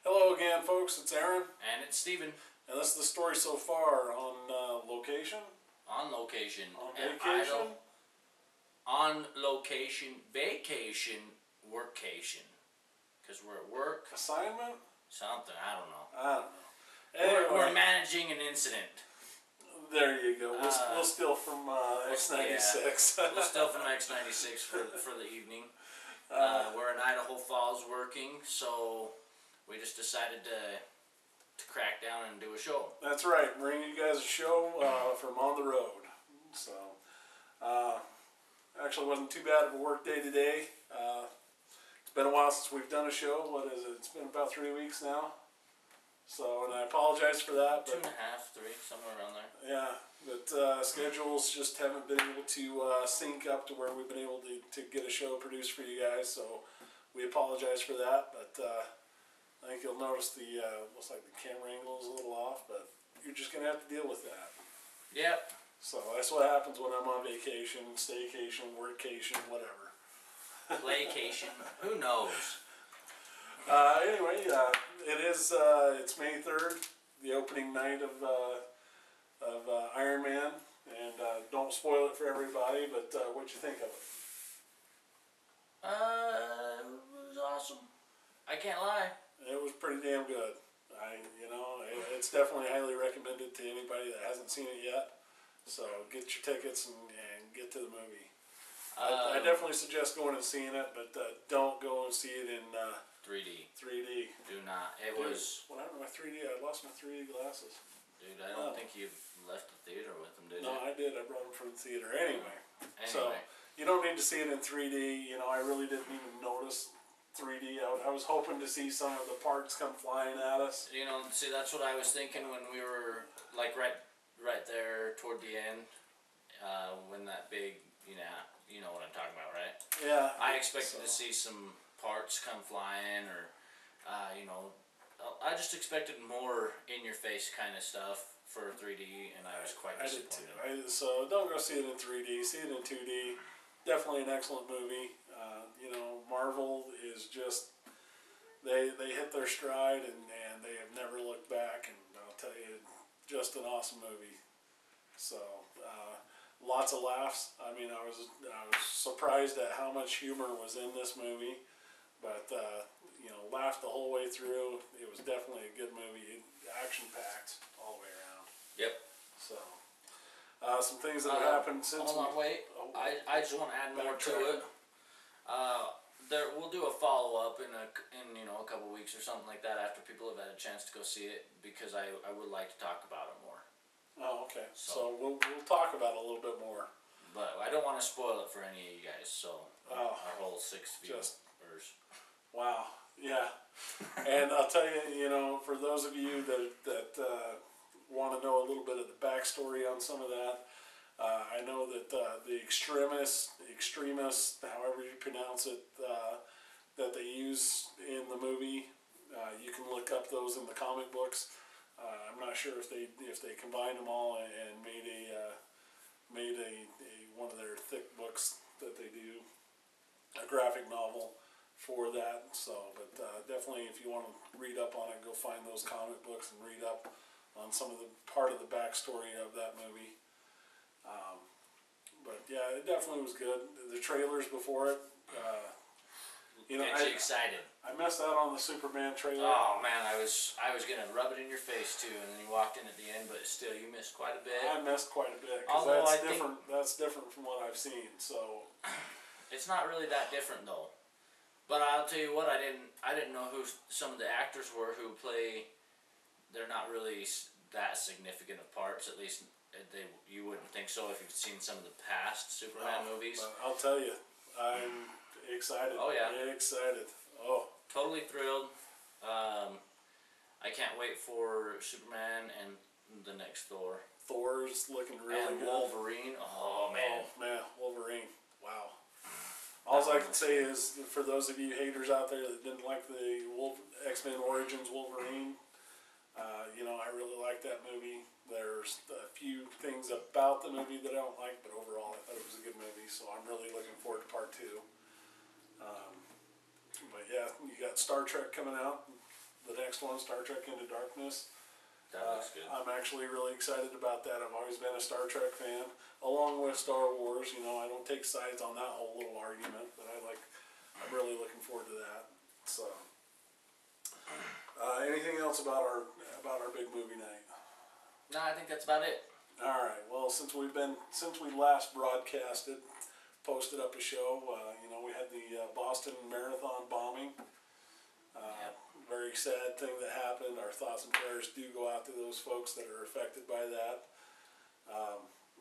Hello again, folks. It's Aaron, And it's Steven. and this is the story so far on location. On location. On and vacation. idle. On location. Vacation. Workcation. Because we're at work. Assignment? Something. I don't know. I don't know. Anyway, We're managing an incident. there you go. We'll steal from X96. Yeah. We'll still from X96 for the evening. We're in Idaho Falls working, so we just decided to crack down and do a show. That's right. Bringing you guys a show from on the road. So, actually wasn't too bad of a work day today. It's been a while since we've done a show. What is it? It's been about 3 weeks now. So, and I apologize for that. But 2.5, 3, somewhere around there. yeah, but schedules just haven't been able to sync up to where we've been able to get a show produced for you guys. So we apologize for that. But I think you'll notice the looks like the camera angle is a little off, but you're just gonna have to deal with that. Yep. So that's what happens when I'm on vacation, staycation, workcation, whatever. Playcation. Who knows? Anyway, it's May 3rd, the opening night of Iron Man, and don't spoil it for everybody. But what'd you think of it? It was awesome. I can't lie. It was pretty damn good. It's definitely highly recommended to anybody that hasn't seen it yet. So get your tickets and get to the movie. I definitely suggest going and seeing it, but don't go and see it in 3D. 3D. Do not. It Dude, was. what happened to my 3D? I lost my 3D glasses. Dude, I don't think you left the theater with them, did you? No, I did. I brought them from the theater. Anyway, so Anyway. you don't need to see it in 3D. I really didn't even notice 3D. I was hoping to see some of the parts come flying at us. See, that's what I was thinking when we were like right there toward the end, when that big, you know what I'm talking about, right? Yeah. I expected to see some parts come flying, or, I just expected more in-your-face kind of stuff for 3D, and I was quite I did too. disappointed. So don't go see it in 3D. See it in 2D. Definitely an excellent movie. Marvel is just they hit their stride and they have never looked back. And I'll tell you, just an awesome movie. So lots of laughs. I mean, I was surprised at how much humor was in this movie, but laughed the whole way through. It was definitely a good movie. Action packed all the way around. Yep. So. Some things that have happened since. Hold on, wait. I just want to add more to it. We'll do a follow up in a couple weeks or something like that after people have had a chance to go see it, because I would like to talk about it more. Oh, okay. So we'll talk about it a little bit more. But I don't want to spoil it for any of you guys. So our whole 6 viewers. Wow. Yeah. And I'll tell you, for those of you that want to know a little bit of the backstory on some of that, I know that the extremists, however you pronounce it, that they use in the movie, you can look up those in the comic books. I'm not sure if they combined them all and made a one of their thick books that they do, a graphic novel for that. So, but definitely, if you want to read up on it, go find those comic books and read up on some of the part of the backstory of that movie. But yeah, it definitely was good. The trailers before it, Gets you excited. I missed out on the Superman trailer. Oh man, I was gonna rub it in your face too, and then you walked in at the end, but still you missed quite a bit. I missed quite a bit because that's different from what I've seen. So it's not really that different though. But I'll tell you what, I didn't know who some of the actors were who play. They're not really that significant of parts, at least you wouldn't think so if you've seen some of the past Superman movies. I'll tell you, I'm excited. Oh yeah, excited. Oh, totally thrilled. I can't wait for Superman and the next Thor. Thor's looking really good. Wolverine. Oh man. Oh man, Wolverine. Wow. All I can say is, for those of you haters out there that didn't like the X-Men Origins Wolverine, I really like that movie. There's a few things about the movie that I don't like, but overall I thought it was a good movie, so I'm really looking forward to part 2. But yeah, you got Star Trek coming out the next one, Star Trek Into Darkness. That looks good. I'm actually really excited about that. I've always been a Star Trek fan, along with Star Wars. You know, I don't take sides on that whole little argument, but I'm really looking forward to that. So, anything else about our big movie night? No, I think that's about it. All right. Well, since we last broadcasted, posted up a show. You know, we had the Boston Marathon bombing. Yep. Very sad thing that happened. Our thoughts and prayers do go out to those folks that are affected by that.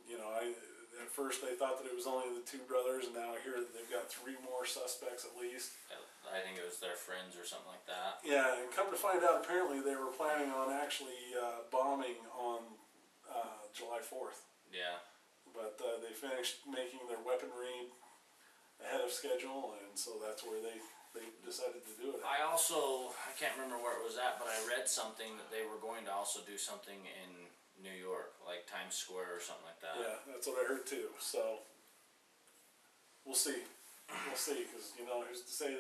You know, at first they thought that it was only the two brothers, and now I hear that they've got 3 more suspects at least. I think it was their friends or something like that. Yeah, and come to find out, apparently they were planning on actually bombing on July 4th. Yeah. But they finished making their weaponry ahead of schedule, and so that's where they decided to do it. I can't remember where it was at, but I read something that they were going to also do something in New York, like Times Square or something like that. Yeah, that's what I heard too. So we'll see. We'll see, because you know, who's to say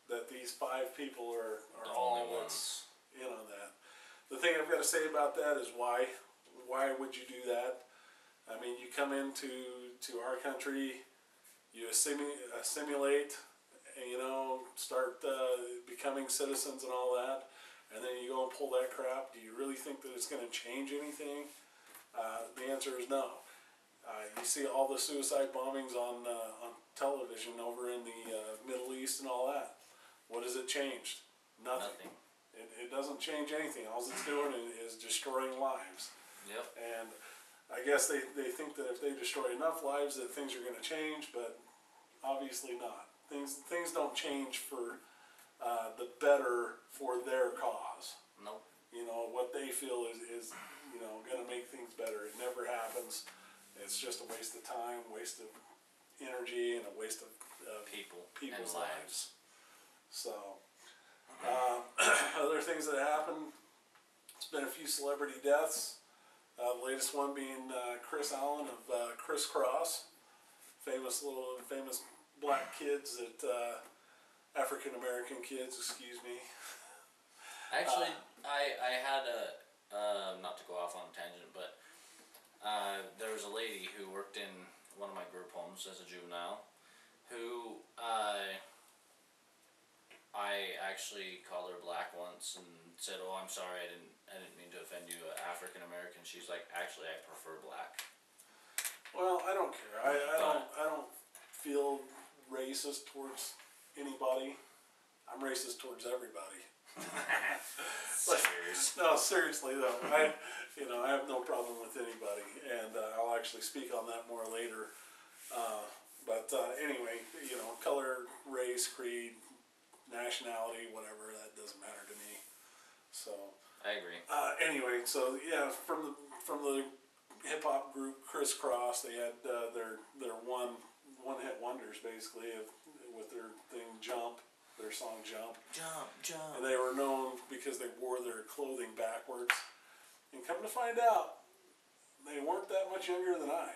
that these 5 people are The all only that's in on that. The thing I've got to say about that is why would you do that? I mean, you come into our country, you assimilate, and, you know, start becoming citizens and all that, and then you go and pull that crap. Do you really think that it's going to change anything? The answer is no. You see all the suicide bombings on television over in the Middle East and all that. What has it changed? Nothing. It doesn't change anything. All it's doing is destroying lives. Yep. And I guess they think that if they destroy enough lives that things are going to change, but obviously not. Things don't change for the better for their cause. Nope. You know, what they feel is you know, going to make things better. It never happens. It's just a waste of time, waste of energy, and a waste of people's and lives. So, other things that happened, it's been a few celebrity deaths. The latest one being Chris Allen of Criss Cross, famous black kids that African American kids, excuse me. Actually, I had not to go off on a tangent, but there was a lady who worked in one of my group homes as a juvenile, who I actually called her black once and said, "Oh, I'm sorry, I didn't mean to offend you, African American." She's like, "Actually, I prefer black." Well, I don't care. I don't feel racist towards anybody. I'm racist towards everybody. Serious. No, seriously though, I have no problem with anybody, and I'll actually speak on that more later. But anyway, you know, color, race, creed, nationality, whatever, that doesn't matter to me. So I agree. Anyway, so yeah, from the hip hop group Criss Cross, they had their one hit wonders basically with their thing Jump. Their song Jump. Jump, jump. And they were known because they wore their clothing backwards. And come to find out, they weren't that much younger than I.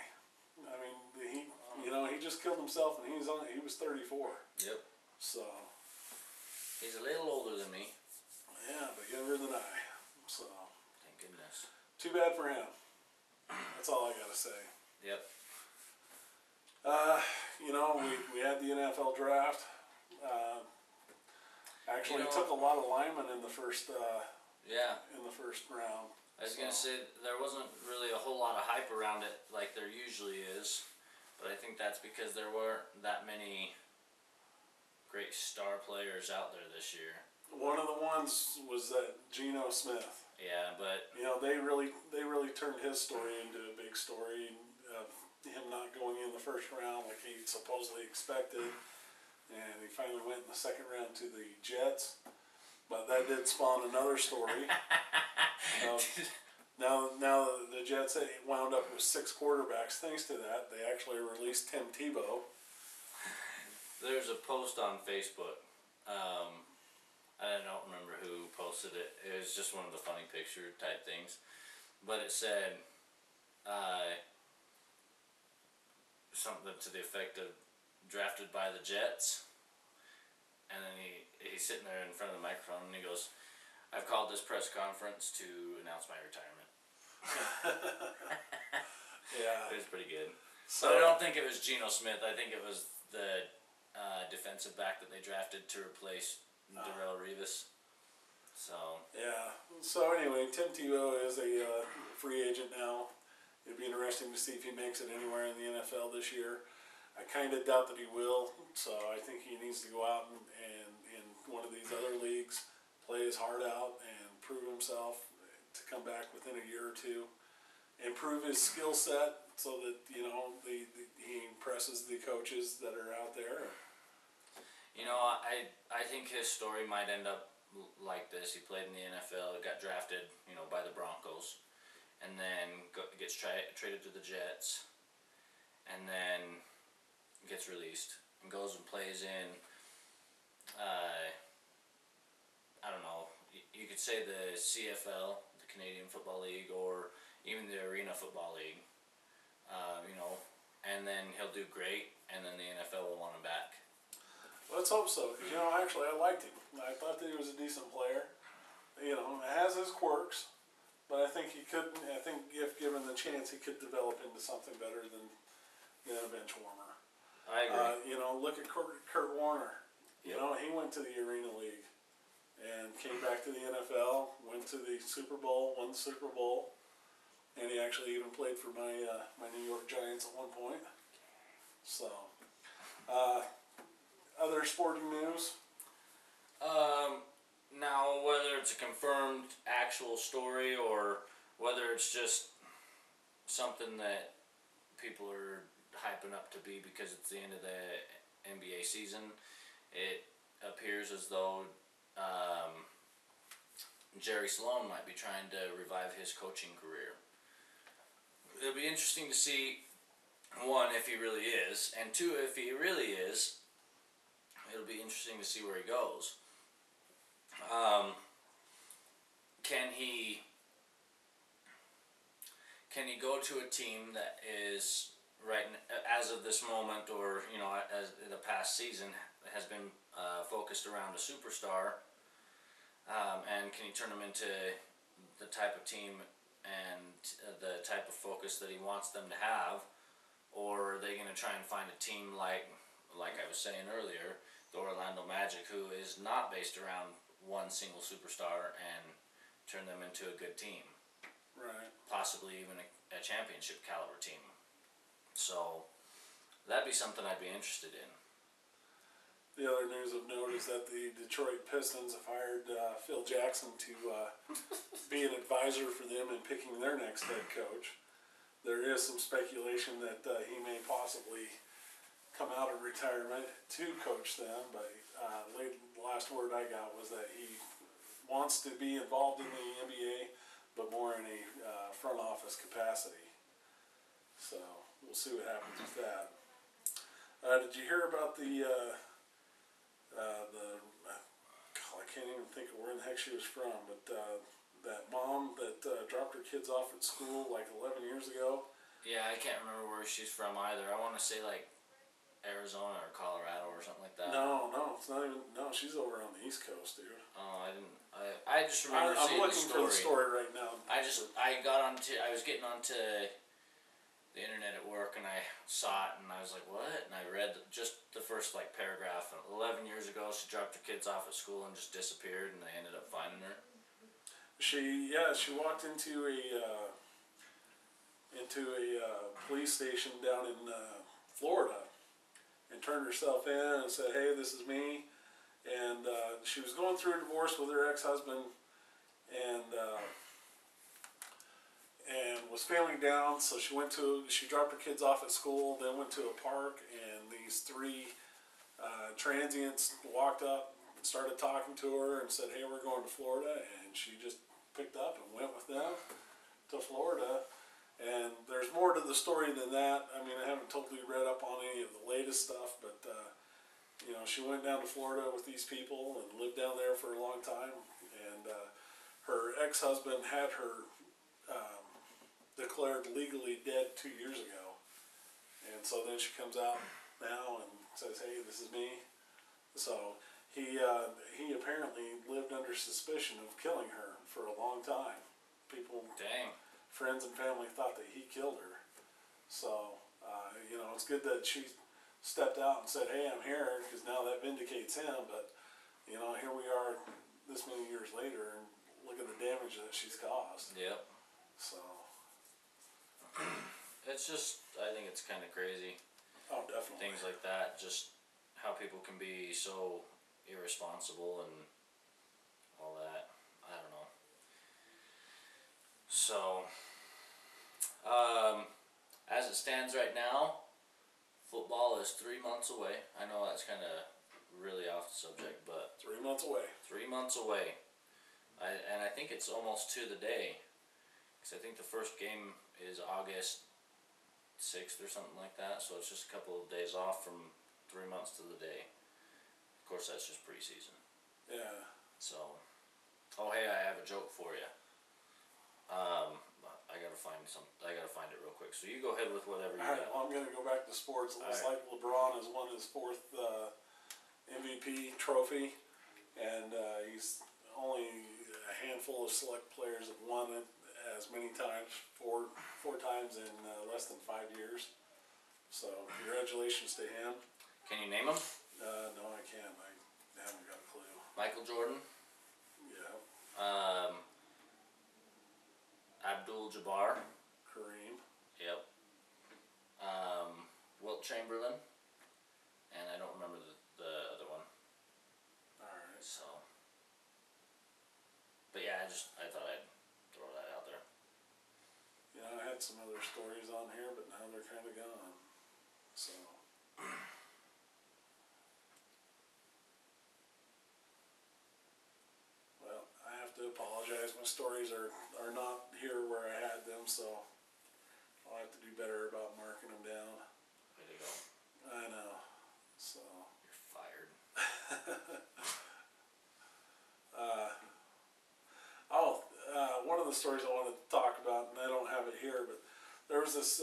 I mean, he just killed himself and he was 34. Yep. So. He's a little older than me. Yeah, but younger than I. So. Thank goodness. Too bad for him. That's all I gotta say. Yep. You know, we had the NFL draft. Actually, You know, took a lot of linemen in the first Yeah. in the first round. I was gonna say there wasn't really a whole lot of hype around it like there usually is, but I think that's because there weren't that many great star players out there this year. One of the ones was that Geno Smith. Yeah, but You know, they really turned his story into a big story of him not going in the first round like he supposedly expected, and he finally went in the second round to the Jets. But that did spawn another story. Now the Jets wound up with 6 quarterbacks. Thanks to that, they actually released Tim Tebow. there's a post on Facebook. I don't remember who posted it. It was just one of the funny picture type things, but it said something to the effect of drafted by the Jets, and then he's sitting there in front of the microphone and he goes, I've called this press conference to announce my retirement. Yeah. It was pretty good. So But I don't think it was Geno Smith. I think it was the defensive back that they drafted to replace Darrelle Revis. So yeah. So anyway, Tim Tebow is a free agent now. It'd be interesting to see if he makes it anywhere in the NFL this year. I kind of doubt that he will. So I think he needs to go out and in one of these other leagues, play his heart out and prove himself to come back within a year or two. Improve his skill set so that he impresses the coaches that are out there. I think his story might end up like this. He played in the NFL, got drafted, by the Broncos, and then gets traded to the Jets, and then gets released and goes and plays in, I don't know, you could say the CFL, the Canadian Football League, or even the Arena Football League, and then he'll do great, and then the NFL will want him back. Let's hope so, because actually I liked him. I thought that he was a decent player. It has his quirks, but I think if given the chance, he could develop into something better than a bench warmer. I agree. Look at Kurt Warner. Yep. He went to the Arena League and came back to the NFL, went to the Super Bowl, won the Super Bowl, and he actually even played for my New York Giants at one point. So, other sporting news? Now, whether it's a confirmed actual story or whether it's just something that people are hyping up to be because it's the end of the NBA season, it appears as though Jerry Sloan might be trying to revive his coaching career. It'll be interesting to see, one, if he really is, and two, if he really is, it'll be interesting to see where he goes. Can he go to a team that is as of this moment, or as in the past season has been focused around a superstar, and can he turn them into the type of team and the type of focus that he wants them to have, or are they going to try and find a team like I was saying earlier, the Orlando Magic, who is not based around one single superstar, and turn them into a good team, Right. possibly even a championship caliber team. So that'd be something I'd be interested in. The other news of note is that the Detroit Pistons have hired Phil Jackson to be an advisor for them in picking their next head coach. There is some speculation that he may possibly come out of retirement to coach them, but the last word I got was that he wants to be involved in the NBA, but more in a front office capacity. So we'll see what happens with that. Did you hear about I can't even think of where in the heck she was from, but that mom that dropped her kids off at school like 11 years ago? Yeah, I can't remember where she's from either. I want to say like Arizona or Colorado or something like that. No, it's not even. No, she's over on the East Coast, dude. Oh, I didn't. I just remember I'm seeing looking for the story right now. I was getting onto the internet at work, and I saw it, and I was like, what? And I read just the first paragraph. 11 years ago, she dropped her kids off at school and just disappeared, and they ended up finding her. She walked into a police station down in Florida and turned herself in and said, "Hey, this is me." And she was going through a divorce with her ex-husband, and was feeling down. So she dropped her kids off at school, then went to a park, and these three transients walked up and started talking to her and said, "Hey, we're going to Florida," and she just picked up and went with them to Florida. And there's more to the story than that. I mean, I haven't totally read up on any of the latest stuff, but she went down to Florida with these people and lived down there for a long time. And her ex-husband had her declared legally dead 2 years ago. And so then she comes out now and says, "Hey, this is me." So he apparently lived under suspicion of killing her for a long time. People, Dang. friends and family thought that he killed her. So, you know, it's good that she stepped out and said, hey, I'm here, because now that vindicates him. But, you know, here we are this many years later, and look at the damage that she's caused. Yep. So, It's just, I think it's kind of crazy. oh, definitely. Things like that, just how people can be so irresponsible and all that. I don't know. So, as it stands right now, football is 3 months away. I know that's kind of really off the subject, but 3 months away. 3 months away. And I think it's almost to the day. Because I think the first game is August 6th or something like that. So it's just a couple of days off from 3 months to the day. Of course, that's just preseason. Yeah. So, oh hey, I have a joke for you. I gotta find it real quick. So you go ahead with whatever you All right, got. well, I'm going to go back to sports. It looks All like LeBron has won his 4th MVP trophy, and he's only a handful of select players have won it as many times, four times in less than 5 years. So congratulations to him. Can you name them? No, I can't. I haven't got a clue. Michael Jordan, Yeah, Abdul-Jabbar, Kareem. yep, Wilt Chamberlain, and I don't remember the other one. All right. So, but yeah, I thought I'd throw that out there. Yeah, I had some other stories on here, but now they're kind of gone. So. Well, I have to apologize. My stories are not here where I had them, so I'll have to do better about marking them down. Way to go. I know. So. You're fired. One of the stories I wanted to talk about, and I don't have it here, but there was this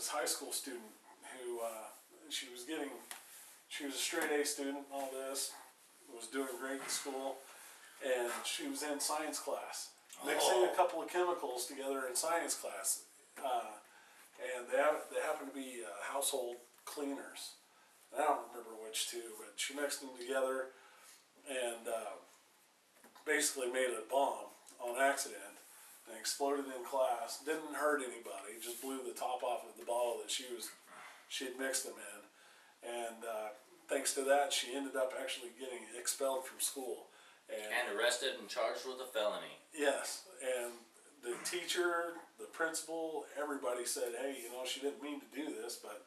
high school student who she was a straight A student, and all this, was doing great in school, and she was in science class, mixing a couple of chemicals together in science class, and they happen to be household cleaners. I don't remember which two, but she mixed them together and basically made a bomb on accident and exploded in class. Didn't hurt anybody, just blew the top off of the bottle that she had mixed them in. And thanks to that, she ended up actually getting expelled from school. And arrested and charged with a felony. Yes, and the teacher, the principal, everybody said, hey, you know, she didn't mean to do this, but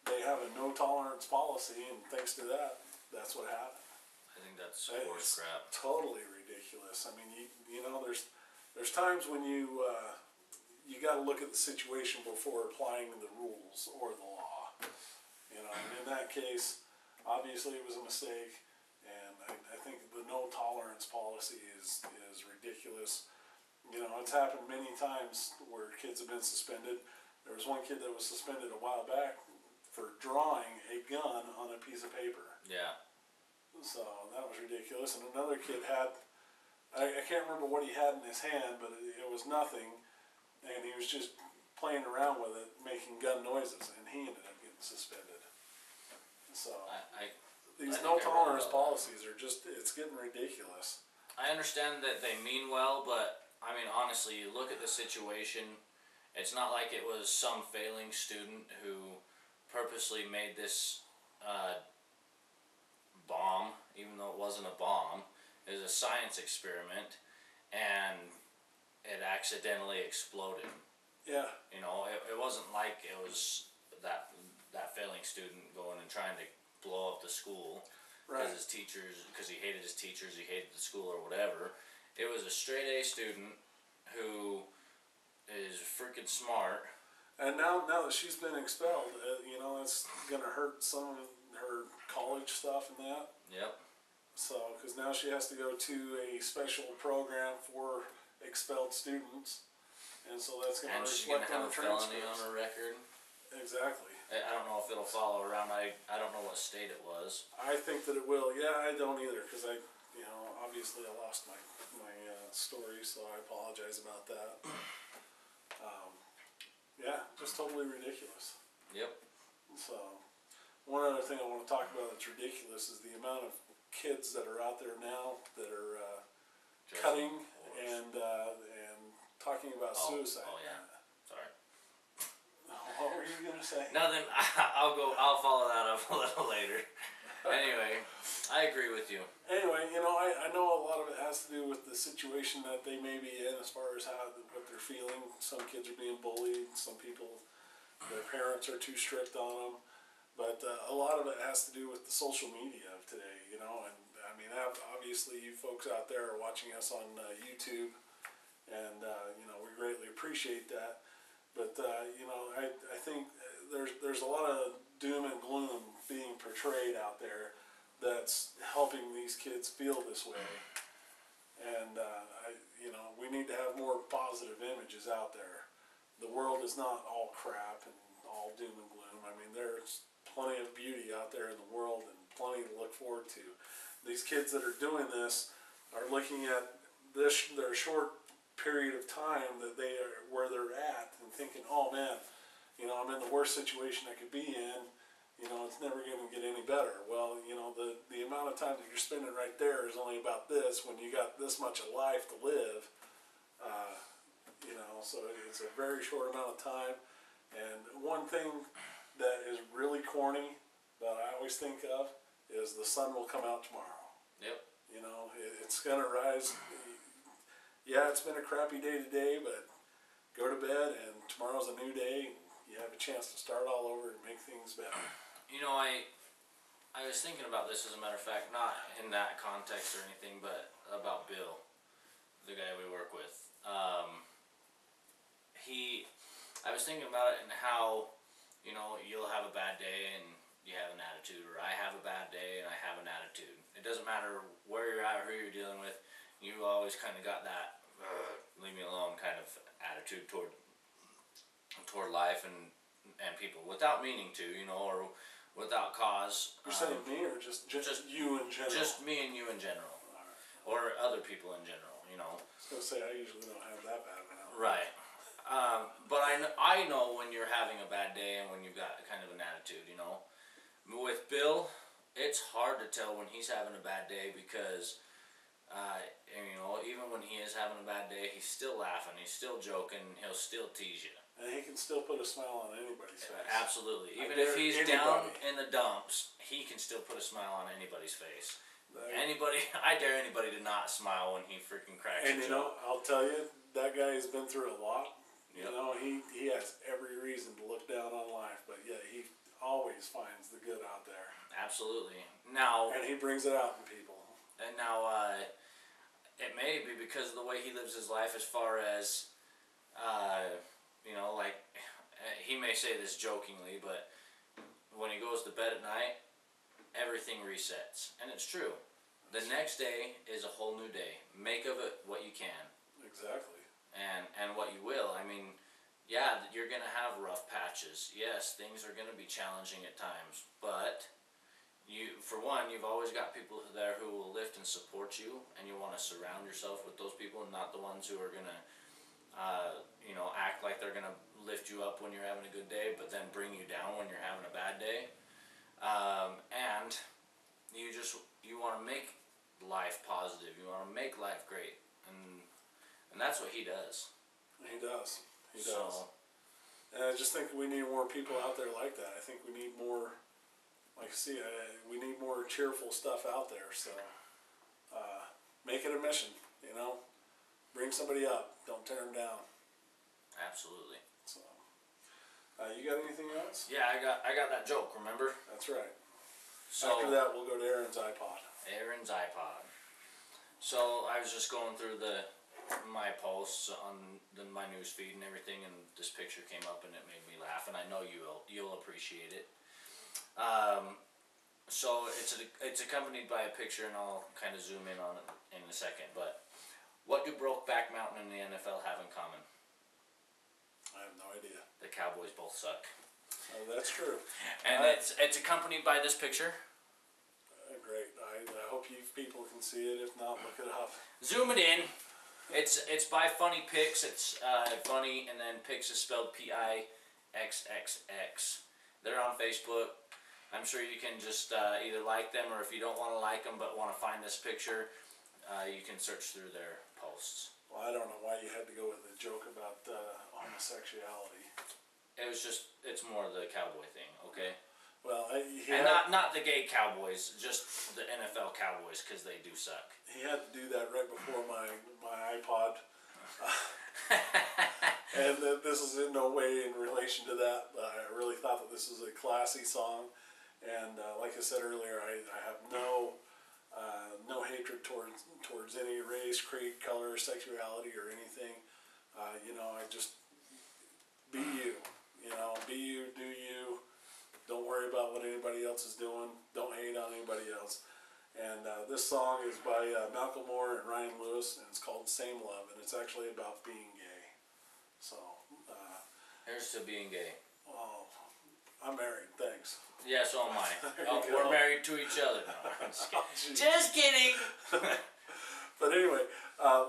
they have a no tolerance policy, and thanks to that, that's what happened. I think that's horse crap. Totally ridiculous. I mean, you know, there's times when you got to look at the situation before applying the rules or the law. You know, and in that case, obviously it was a mistake, and I think the no tolerance policy is ridiculous. You know, it's happened many times where kids have been suspended. There was one kid that was suspended a while back for drawing a gun on a piece of paper. Yeah. So that was ridiculous. And another kid had, I can't remember what he had in his hand, but it was nothing. And he was just playing around with it, making gun noises, and he ended up getting suspended. So these no tolerance policies are just, it's getting ridiculous. I understand that they mean well, but I mean, honestly, you look at the situation, it's not like it was some failing student who purposely made this bomb, even though it wasn't a bomb. It was a science experiment, and it accidentally exploded. Yeah. You know, it wasn't like it was that failing student going and trying to blow up the school Right. because he hated his teachers, he hated the school or whatever. It was a straight A student who is freaking smart. And now that she's been expelled, you know, it's gonna hurt some of her college stuff and that. Yep. So, because now she has to go to a special program for expelled students, and so that's going to And she's gonna reflect on have the a felony transcripts. on her record. Exactly. I don't know if it'll follow around. I don't know what state it was. I think that it will. Yeah, I don't either, because obviously I lost my story, so I apologize about that. Yeah, just totally ridiculous. Yep. So, one other thing I want to talk about that's ridiculous is the amount of kids that are out there now that are cutting and talking about suicide. Oh yeah. Sorry. What were you gonna say? Nothing. I'll follow that up a little later. Anyway, I agree with you. Anyway, I know a lot of it has to do with the situation that they may be in as far as what they're feeling. Some kids are being bullied. Some people, their parents are too strict on them. But a lot of it has to do with the social media of today, and I mean, obviously you folks out there are watching us on YouTube, and we greatly appreciate that. But I think there's a lot of doom and gloom being portrayed out there that's helping these kids feel this way, and we need to have more positive images out there. The world is not all crap and all doom and gloom. I mean, there's plenty of beauty out there in the world and plenty to look forward to. These kids that are doing this are looking at their short period of time that they are where they're at and thinking, oh man, I'm in the worst situation I could be in. It's never going to get any better. Well, the amount of time that you're spending right there is only about this when you got this much of life to live. So it's a very short amount of time. And one thing that is really corny that I always think of is the sun will come out tomorrow. Yep. It's going to rise. Yeah, it's been a crappy day today, but go to bed and tomorrow's a new day. And you have a chance to start all over and make things better. I was thinking about this, as a matter of fact, not in that context or anything, but about Bill, the guy we work with. I was thinking about it and how, you'll have a bad day and you have an attitude, or I have a bad day and I have an attitude. It doesn't matter where you're at or who you're dealing with, you always kind of got that leave me alone kind of attitude toward life and people, without meaning to, or without cause. You're saying me, or just you in general? Just me and you in general, or other people in general. I was gonna say I usually don't have that bad of an attitude. Right. But I know when you're having a bad day and when you've got kind of an attitude. With Bill, it's hard to tell when he's having a bad day because, even when he is having a bad day, he's still laughing, he's still joking, he'll still tease you. And he can still put a smile on anybody's face. Absolutely. Even if he's down in the dumps, he can still put a smile on anybody's face. I dare anybody to not smile when he freaking cracks a joke. I'll tell you, that guy has been through a lot. Yep. He has every reason to look down on life, but yet he always finds the good out there. Absolutely. And he brings it out in people. And now, it may be because of the way he lives his life, as far as, he may say this jokingly, but when he goes to bed at night, everything resets. And it's true. The next day is a whole new day. Make of it what you can. Exactly. And what you will. I mean, yeah, you're going to have rough patches. Yes, things are going to be challenging at times. But, for one, you've always got people there who will lift and support you. And you want to surround yourself with those people, and not the ones who are going to, act like they're going to lift you up when you're having a good day, but then bring you down when you're having a bad day. And you want to make life positive. You want to make life great. And that's what he does. He does. And I just think we need more people out there like that. I think we need more, we need more cheerful stuff out there. So, make it a mission, Bring somebody up. Don't tear them down. Absolutely. So, you got anything else? Yeah, I got that joke, remember? That's right. So, after that, we'll go to Aaron's iPod. So, I was just going through my posts on my news feed and everything, and this picture came up and it made me laugh, and I know you'll appreciate it. So it's accompanied by a picture, and I'll kind of zoom in on it in a second. But what do Brokeback Mountain and the NFL have in common? I have no idea. The Cowboys both suck. That's true. And it's accompanied by this picture. Great. I hope you people can see it. If not, look it up. Zoom it in. It's by Funny Pics. It's funny, and then Pics is spelled Pixxx. They're on Facebook. I'm sure you can just either like them, or if you don't want to like them but want to find this picture, you can search through their posts. Well, I don't know why you had to go with a joke about homosexuality. It's more the cowboy thing, okay? Well, and not the gay Cowboys, just the NFL Cowboys, because they do suck. He had to do that right before my iPod. And this is in no way in relation to that. I really thought that this was a classy song. And like I said earlier, I have no hatred towards any race, creed, color, sexuality, or anything. I just be you. Be you, do you. Don't worry about what anybody else is doing. Don't hate on anybody else. And this song is by Malcolm Moore and Ryan Lewis, and it's called "Same Love," and it's actually about being gay. So. Here's to being gay. Oh, I'm married. Thanks. Yeah, so am I. We're married to each other now. Oh, just kidding. But anyway,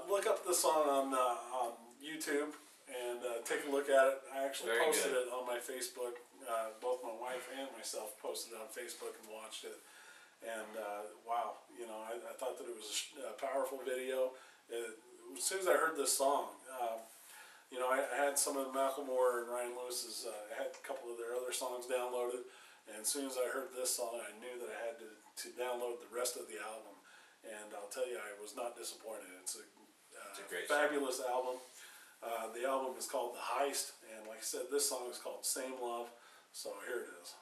look up the song on YouTube and take a look at it. I actually posted it on my Facebook. Both my wife and myself posted it on Facebook and watched it. And wow, I thought that it was a powerful video. As soon as I heard this song, I had some of Malcolm Moore and Ryan Lewis's. I had a couple of their other songs downloaded. And as soon as I heard this song, I knew that I had to download the rest of the album. And I'll tell you, I was not disappointed. It's a great fabulous album. The album is called The Heist. And like I said, this song is called Same Love. So here it is.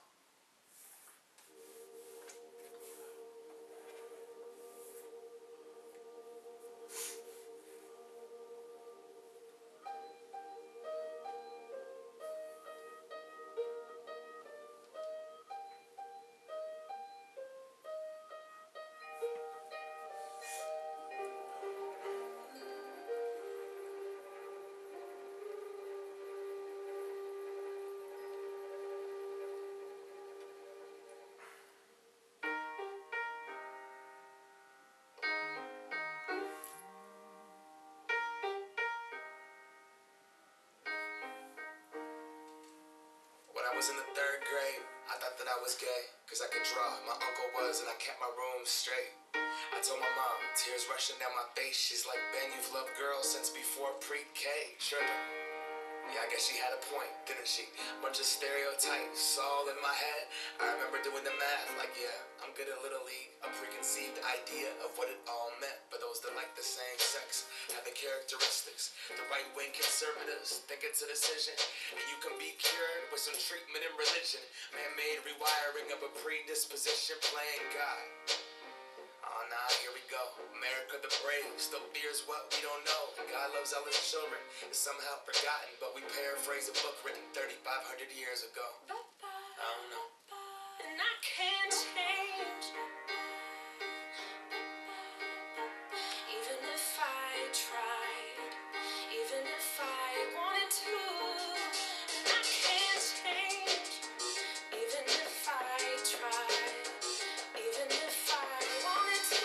When I was in the 3rd grade, I thought that I was gay, cause I could draw. My uncle was, and I kept my room straight. I told my mom, tears rushing down my face. She's like, Ben, you've loved girls since before pre-K. Trippin'. Yeah, I guess she had a point, didn't she? Bunch of stereotypes all in my head. I remember doing the math, like, yeah, I'm good at Little League. A preconceived idea of what it all meant. But those that like the same sex have the characteristics. The right-wing conservatives think it's a decision, and you can be cured with some treatment in religion. Man-made rewiring of a predisposition, playing God. Oh, nah, here we go. America the brave still fears what we don't know. God loves all his children. It's somehow forgotten, but we paraphrase a book written 3,500 years ago. I don't know. And I can't change, even if I tried, even if I wanted to. And I can't change, even if I tried, even if I wanted to.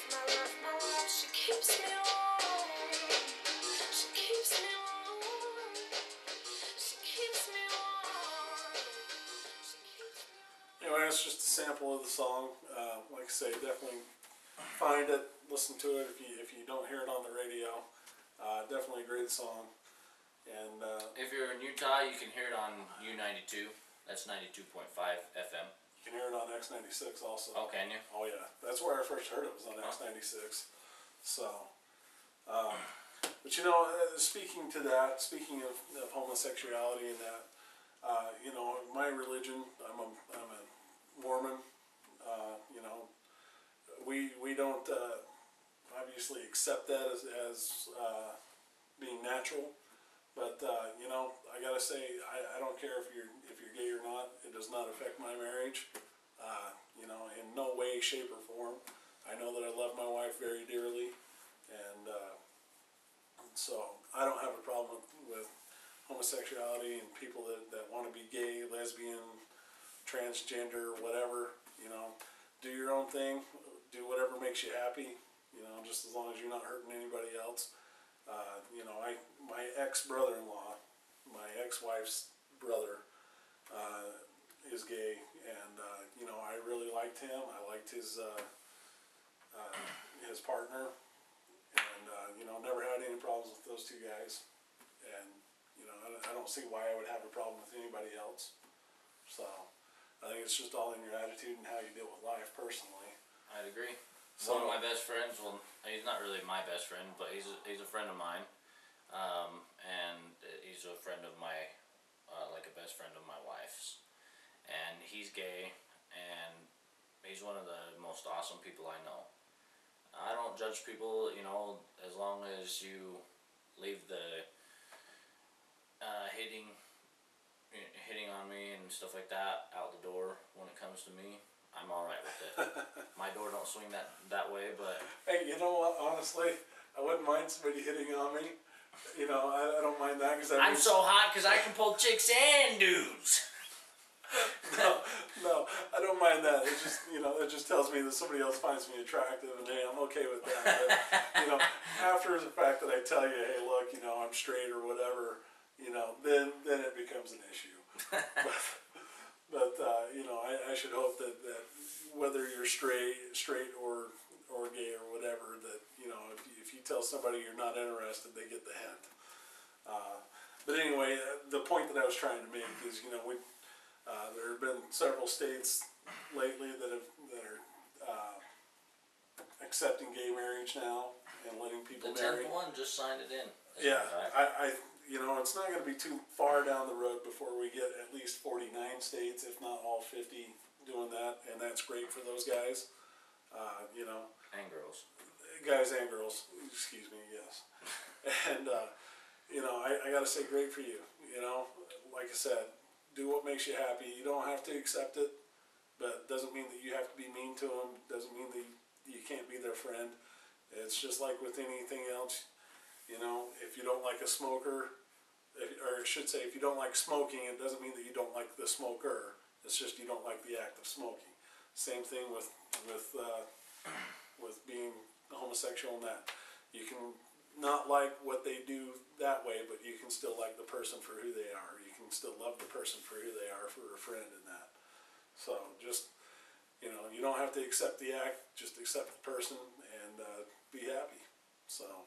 My love, she keeps me warm. She keeps me warm. She keeps me warm. She keeps me warm. Anyway, it's just a sample of the song. Like I say, definitely find it, listen to it if you don't hear it on the radio. Definitely a great song. And If you're in Utah, you can hear it on U92. That's 92.5 FM. you can hear it on X96 also. Oh, can you? Oh yeah, that's where I first heard it, was on X96. So, but speaking to that, speaking of homosexuality and that, my religion, I'm a Mormon. We don't obviously accept that as being natural, but I gotta say, I don't care if you're gay or not. It does not affect my marriage. In no way, shape, or form. I know that I love my wife very dearly, and so I don't have a problem with homosexuality and people that want to be gay, lesbian, transgender, whatever, you know, do your own thing, do whatever makes you happy, you know, just as long as you're not hurting anybody else. You know, my ex-brother-in-law, my ex-wife's brother, is gay, and you know, I really liked him. I liked his partner, and you know, never had any problems with those two guys. And you know, I don't see why I would have a problem with anybody else. So I think it's just all in your attitude and how you deal with life personally. I'd agree. So, One of my best friends, well, he's not really my best friend, but he's a friend of mine, and he's a friend of my, like a best friend of my wife's, and he's gay, and he's one of the most awesome people I know. I don't judge people, you know, as long as you leave the hitting on me and stuff like that out the door when it comes to me. I'm alright with it. My door don't swing that way, but hey, you know what? Honestly, I wouldn't mind somebody hitting on me. You know, I don't mind that because I'm so hot because I can pull chicks and dudes. No, I don't mind that. It just, you know, it just tells me that somebody else finds me attractive, and hey, I'm okay with that. But, you know, after the fact that I tell you, hey, look, you know, I'm straight or whatever, you know, then it becomes an issue. But you know, I should hope that whether you're straight or gay or whatever, that, you know, if you tell somebody you're not interested, they get the hint. But anyway, the point that I was trying to make is, you know, there have been several states lately that are accepting gay marriage now and letting people The marry. 10th one just signed it in. Yeah, I you know, it's not going to be too far down the road before we get at least 49 states, if not all 50, doing that, and that's great for those guys. You know, And girls. guys and girls, excuse me, yes. And you know, I got to say, great for you. You know, like I said, do what makes you happy. You don't have to accept it, but it doesn't mean that you have to be mean to them. Doesn't mean that you can't be their friend. It's just like with anything else. You know, if you don't like a smoker, or I should say, if you don't like smoking, it doesn't mean that you don't like the smoker. It's just you don't like the act of smoking. Same thing with being homosexual and that. You can not like what they do that way, but you can still like the person for who they are. You can still love the person for who they are, for a friend in that. So just, you know, you don't have to accept the act, just accept the person and be happy. So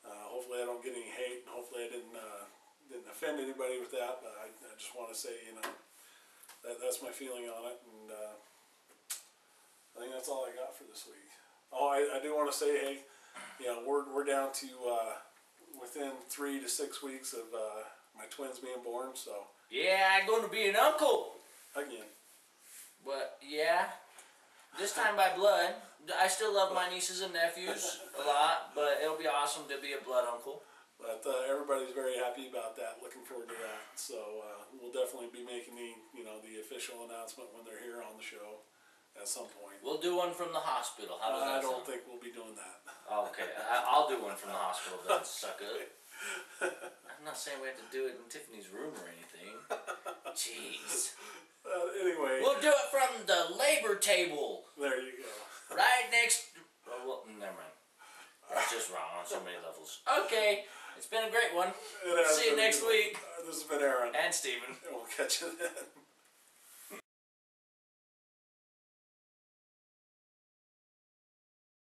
hopefully I don't get any hate, and hopefully I didn't offend anybody with that, but I just want to say, you know, that's my feeling on it, and I think that's all I got for this week. Oh, I do want to say, hey, you know, we're down to within 3 to 6 weeks of my twins being born, so Yeah, I'm going to be an uncle. again, But yeah, this time by blood. I still love my nieces and nephews a lot, but it'll be awesome to be a blood uncle. but everybody's very happy about that. Looking forward to that. So we'll definitely be making the official announcement when they're here on the show at some point. We'll do one from the hospital. How does I that don't sound? think we'll be doing that. Okay, I'll do one from the hospital then, sucker. I'm not saying we have to do it in Tiffany's room or anything. Jeez. Anyway, We'll do it from the labor table. there you go. Right next. Well, never mind. That's just wrong on so many levels. Okay, it's been a great one. It has See you been next good. week. This has been Aaron. And Steven. And we'll catch you then.